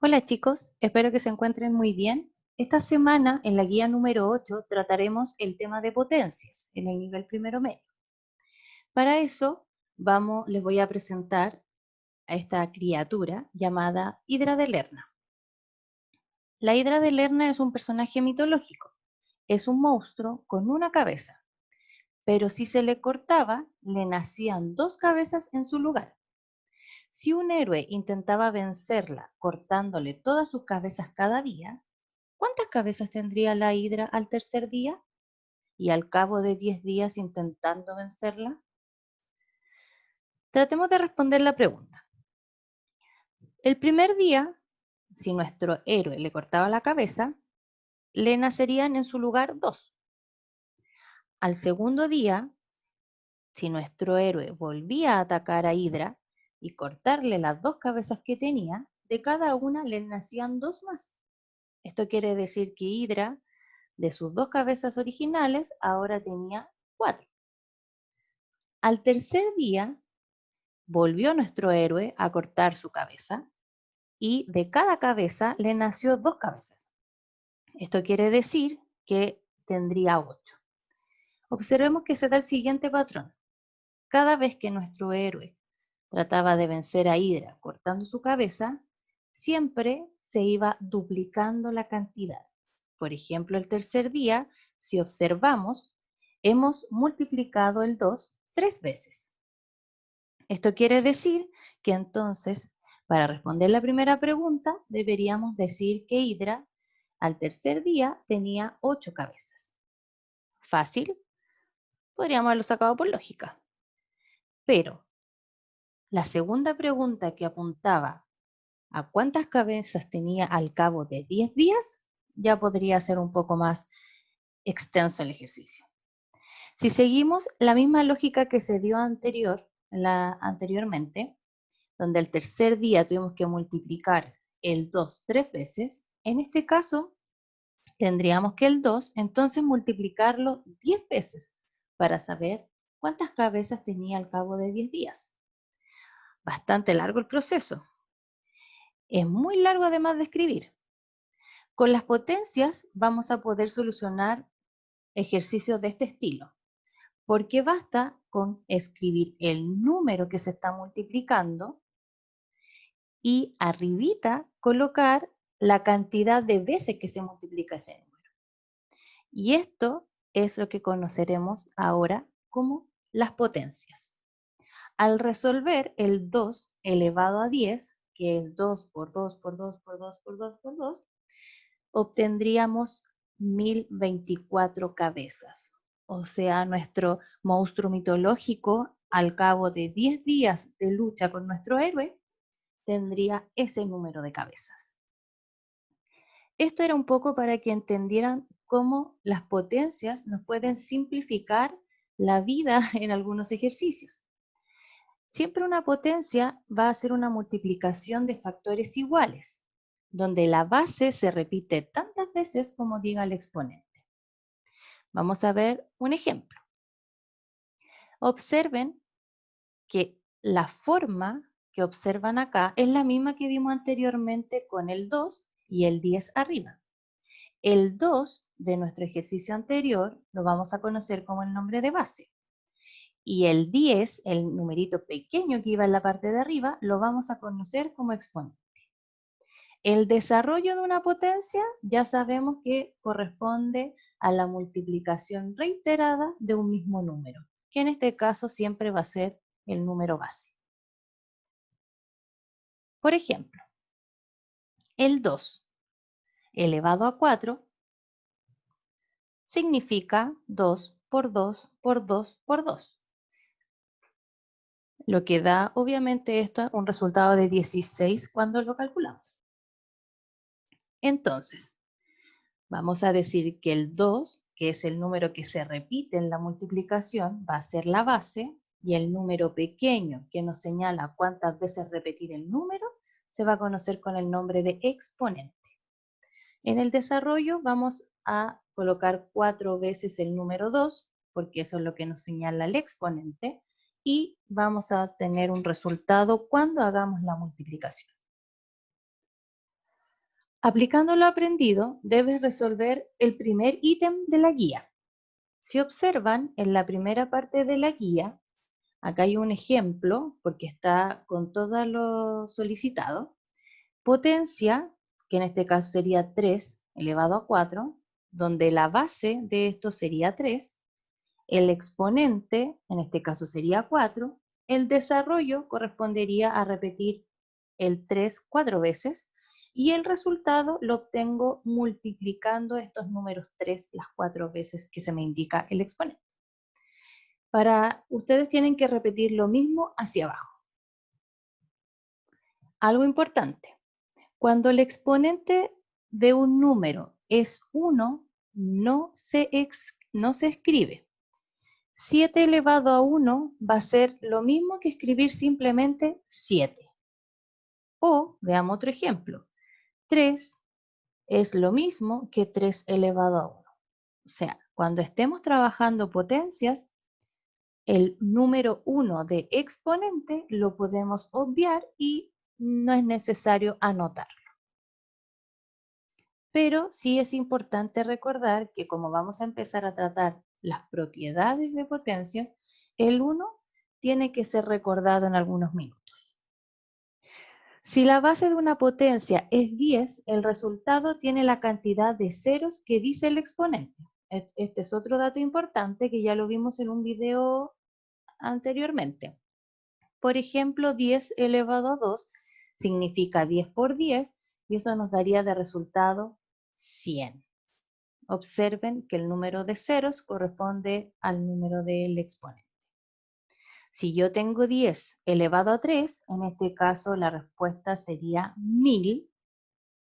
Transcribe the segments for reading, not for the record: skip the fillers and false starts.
Hola chicos, espero que se encuentren muy bien. Esta semana en la guía número 8 trataremos el tema de potencias en el nivel primero medio. Para eso les voy a presentar a esta criatura llamada Hidra de Lerna. La Hidra de Lerna es un personaje mitológico. Es un monstruo con una cabeza, pero si se le cortaba, le nacían dos cabezas en su lugar. Si un héroe intentaba vencerla cortándole todas sus cabezas cada día, ¿cuántas cabezas tendría la hidra al tercer día? ¿Y al cabo de 10 días intentando vencerla? Tratemos de responder la pregunta. El primer día, si nuestro héroe le cortaba la cabeza, le nacerían en su lugar dos. Al segundo día, si nuestro héroe volvía a atacar a Hidra y cortarle las dos cabezas que tenía, de cada una le nacían dos más. Esto quiere decir que Hidra, de sus dos cabezas originales, ahora tenía cuatro. Al tercer día, volvió nuestro héroe a cortar su cabeza y de cada cabeza le nació dos cabezas. Esto quiere decir que tendría 8. Observemos que se da el siguiente patrón. Cada vez que nuestro héroe trataba de vencer a Hidra cortando su cabeza, siempre se iba duplicando la cantidad. Por ejemplo, el tercer día, si observamos, hemos multiplicado el 2 3 veces. Esto quiere decir que entonces, para responder la primera pregunta, deberíamos decir que Hidra al tercer día tenía 8 cabezas. Fácil, podríamos haberlo sacado por lógica. Pero la segunda pregunta que apuntaba a cuántas cabezas tenía al cabo de 10 días, ya podría ser un poco más extenso el ejercicio. Si seguimos la misma lógica que se dio anteriormente, donde el tercer día tuvimos que multiplicar el 2 3 veces, en este caso tendríamos que el 2 entonces multiplicarlo 10 veces para saber cuántas cabezas tenía al cabo de 10 días. Bastante largo el proceso. Es muy largo además de escribir. Con las potencias vamos a poder solucionar ejercicios de este estilo, porque basta con escribir el número que se está multiplicando y arribita colocar la cantidad de veces que se multiplica ese número. Y esto es lo que conoceremos ahora como las potencias. Al resolver el 2 elevado a 10, que es 2 por 2 por 2 por 2 por 2 por 2, obtendríamos 1024 cabezas. O sea, nuestro monstruo mitológico, al cabo de 10 días de lucha con nuestro héroe, tendría ese número de cabezas. Esto era un poco para que entendieran cómo las potencias nos pueden simplificar la vida en algunos ejercicios. Siempre una potencia va a ser una multiplicación de factores iguales, donde la base se repite tantas veces como diga el exponente. Vamos a ver un ejemplo. Observen que la forma que observan acá es la misma que vimos anteriormente con el 2 y el 10 arriba. El 2 de nuestro ejercicio anterior lo vamos a conocer como el nombre de base. Y el 10, el numerito pequeño que iba en la parte de arriba, lo vamos a conocer como exponente. El desarrollo de una potencia ya sabemos que corresponde a la multiplicación reiterada de un mismo número, que en este caso siempre va a ser el número base. Por ejemplo, el 2 elevado a 4 significa 2 por 2 por 2 por 2. Lo que da obviamente esto un resultado de 16 cuando lo calculamos. Entonces, vamos a decir que el 2, que es el número que se repite en la multiplicación, va a ser la base, y el número pequeño que nos señala cuántas veces repetir el número se va a conocer con el nombre de exponente. En el desarrollo vamos a colocar 4 veces el número 2, porque eso es lo que nos señala el exponente, y vamos a tener un resultado cuando hagamos la multiplicación. Aplicando lo aprendido, debes resolver el primer ítem de la guía. Si observan en la primera parte de la guía, acá hay un ejemplo, porque está con todo lo solicitado. Potencia, que en este caso sería 3 elevado a 4, donde la base de esto sería 3, el exponente, en este caso sería 4, el desarrollo correspondería a repetir el 3 4 veces, y el resultado lo obtengo multiplicando estos números 3 las 4 veces que se me indica el exponente. Para ustedes tienen que repetir lo mismo hacia abajo. Algo importante, cuando el exponente de un número es 1, no se escribe. 7 elevado a 1 va a ser lo mismo que escribir simplemente 7. O, veamos otro ejemplo, 3 es lo mismo que 3 elevado a 1. O sea, cuando estemos trabajando potencias, el número 1 de exponente lo podemos obviar y no es necesario anotarlo. Pero sí es importante recordar que como vamos a empezar a tratar las propiedades de potencias, el 1 tiene que ser recordado en algunos minutos. Si la base de una potencia es 10, el resultado tiene la cantidad de ceros que dice el exponente. Este es otro dato importante que ya lo vimos en un video anteriormente. Por ejemplo, 10 elevado a 2 significa 10 por 10 y eso nos daría de resultado 100. Observen que el número de ceros corresponde al número del exponente. Si yo tengo 10 elevado a 3, en este caso la respuesta sería 1000,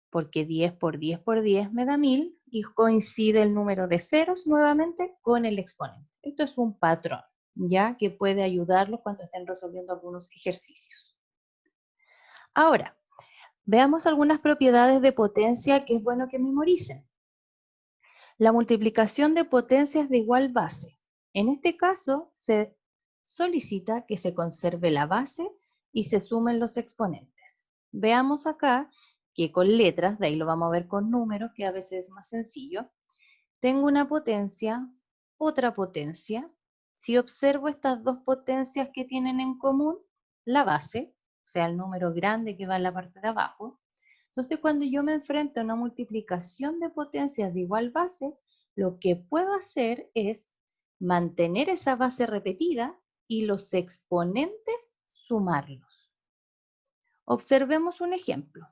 porque 10 por 10 por 10 me da 1000 y coincide el número de ceros nuevamente con el exponente. Esto es un patrón, ya que puede ayudarlos cuando estén resolviendo algunos ejercicios. Ahora, veamos algunas propiedades de potencia que es bueno que memoricen. La multiplicación de potencias de igual base. En este caso, se solicita que se conserve la base y se sumen los exponentes. Veamos acá que con letras, de ahí lo vamos a ver con números, que a veces es más sencillo. Tengo una potencia, otra potencia. Si observo estas dos potencias que tienen en común, la base, o sea, el número grande que va en la parte de abajo. Entonces, cuando yo me enfrento a una multiplicación de potencias de igual base, lo que puedo hacer es mantener esa base repetida y los exponentes sumarlos. Observemos un ejemplo.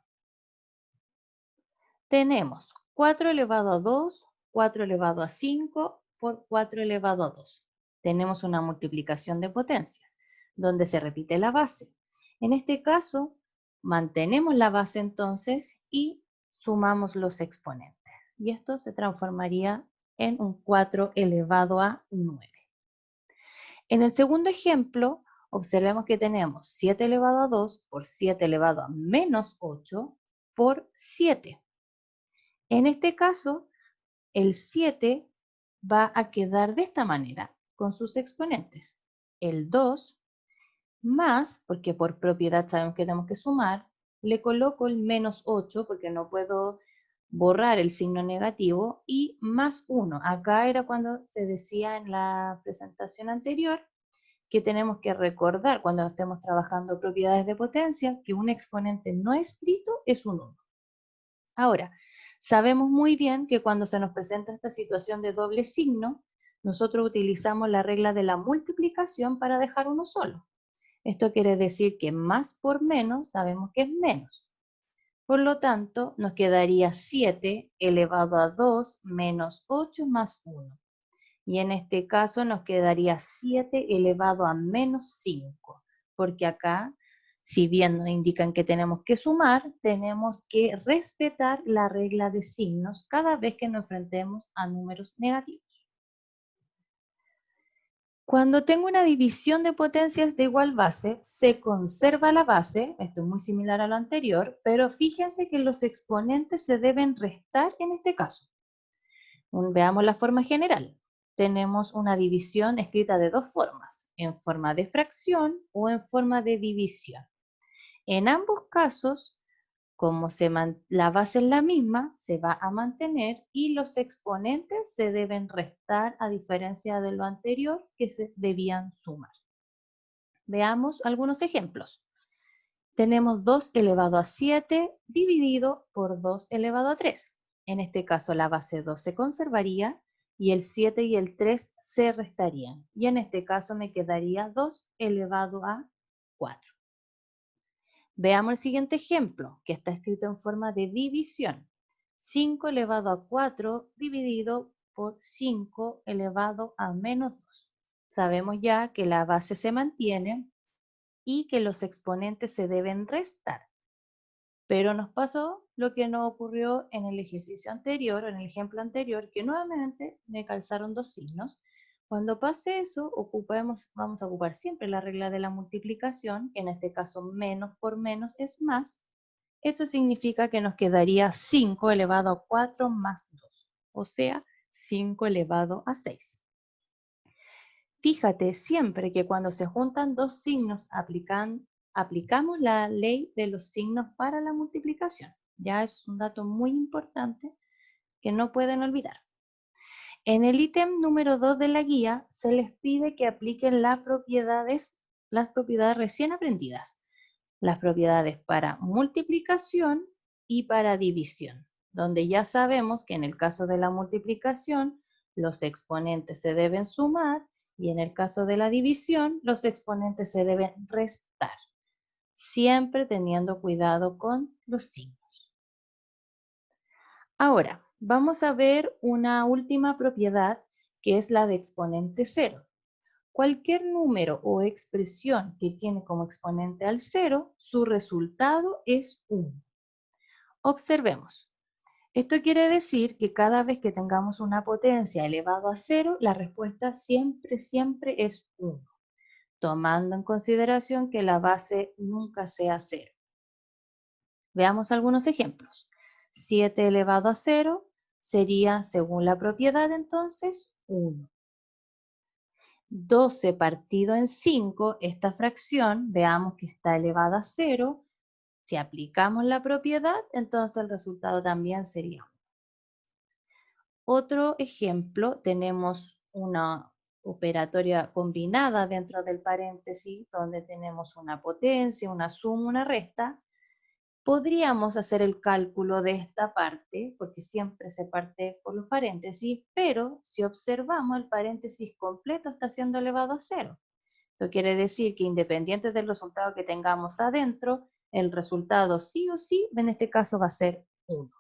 Tenemos 4 elevado a 2, 4 elevado a 5 por 4 elevado a 2. Tenemos una multiplicación de potencias, donde se repite la base. En este caso, mantenemos la base entonces y sumamos los exponentes. Y esto se transformaría en un 4 elevado a 9. En el segundo ejemplo, observemos que tenemos 7 elevado a 2 por 7 elevado a menos 8 por 7. En este caso, el 7 va a quedar de esta manera, con sus exponentes. El 2 más, porque por propiedad sabemos que tenemos que sumar, le coloco el menos 8, porque no puedo borrar el signo negativo, y más 1. Acá era cuando se decía en la presentación anterior que tenemos que recordar cuando estemos trabajando propiedades de potencia que un exponente no escrito es un 1. Ahora, sabemos muy bien que cuando se nos presenta esta situación de doble signo, nosotros utilizamos la regla de la multiplicación para dejar uno solo. Esto quiere decir que más por menos sabemos que es menos. Por lo tanto, nos quedaría 7 elevado a 2 menos 8 más 1. Y en este caso nos quedaría 7 elevado a menos 5, porque acá, si bien nos indican que tenemos que sumar, tenemos que respetar la regla de signos cada vez que nos enfrentemos a números negativos. Cuando tengo una división de potencias de igual base, se conserva la base, esto es muy similar a lo anterior, pero fíjense que los exponentes se deben restar en este caso. Veamos la forma general. Tenemos una división escrita de dos formas, en forma de fracción o en forma de división. En ambos casos Como la base es la misma, se va a mantener y los exponentes se deben restar a diferencia de lo anterior que se debían sumar. Veamos algunos ejemplos. Tenemos 2 elevado a 7 dividido por 2 elevado a 3. En este caso la base 2 se conservaría y el 7 y el 3 se restarían. Y en este caso me quedaría 2 elevado a 4. Veamos el siguiente ejemplo, que está escrito en forma de división. 5 elevado a 4 dividido por 5 elevado a menos 2. Sabemos ya que la base se mantiene y que los exponentes se deben restar. Pero nos pasó lo que nos ocurrió en el ejercicio anterior, en el ejemplo anterior, que nuevamente me calzaron dos signos. Cuando pase eso, vamos a ocupar siempre la regla de la multiplicación, que en este caso menos por menos es más. Eso significa que nos quedaría 5 elevado a 4 más 2, o sea, 5 elevado a 6. Fíjate siempre que cuando se juntan dos signos aplicamos la ley de los signos para la multiplicación. Ya eso es un dato muy importante que no pueden olvidar. En el ítem número 2 de la guía se les pide que apliquen las propiedades recién aprendidas. Las propiedades para multiplicación y para división, donde ya sabemos que en el caso de la multiplicación los exponentes se deben sumar y en el caso de la división los exponentes se deben restar, siempre teniendo cuidado con los signos. Ahora, vamos a ver una última propiedad que es la de exponente cero. Cualquier número o expresión que tiene como exponente al cero, su resultado es 1. Observemos. Esto quiere decir que cada vez que tengamos una potencia elevado a 0, la respuesta siempre es 1, tomando en consideración que la base nunca sea 0. Veamos algunos ejemplos. 7 elevado a 0 sería, según la propiedad, entonces 1. 12 partido en 5, esta fracción, veamos que está elevada a 0. Si aplicamos la propiedad, entonces el resultado también sería 1. Otro ejemplo, tenemos una operatoria combinada dentro del paréntesis, donde tenemos una potencia, una suma, una resta. Podríamos hacer el cálculo de esta parte, porque siempre se parte por los paréntesis, pero si observamos el paréntesis completo está siendo elevado a 0. Esto quiere decir que independiente del resultado que tengamos adentro, el resultado sí o sí, en este caso va a ser 1.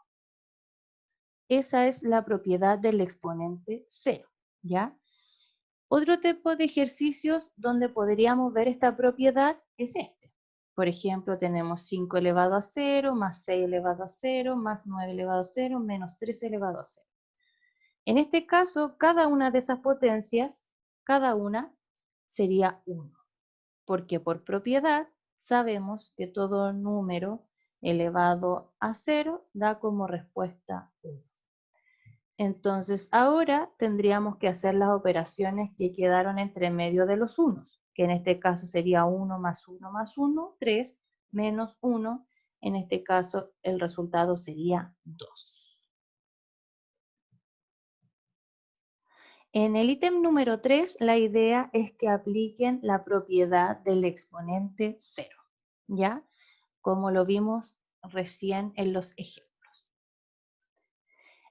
Esa es la propiedad del exponente 0, ¿ya? Otro tipo de ejercicios donde podríamos ver esta propiedad es este. Por ejemplo, tenemos 5 elevado a 0, más 6 elevado a 0, más 9 elevado a 0, menos 3 elevado a 0. En este caso, cada una de esas potencias, cada una sería 1, porque por propiedad sabemos que todo número elevado a 0 da como respuesta 1. Entonces ahora tendríamos que hacer las operaciones que quedaron entre medio de los unos, que en este caso sería 1 más 1 más 1, 3, menos 1, en este caso el resultado sería 2. En el ítem número 3, la idea es que apliquen la propiedad del exponente 0, ¿ya? Como lo vimos recién en los ejemplos.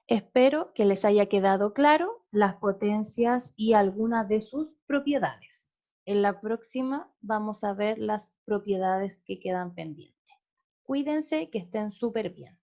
Espero que les haya quedado claro las potencias y algunas de sus propiedades. En la próxima vamos a ver las propiedades que quedan pendientes. Cuídense, que estén súper bien.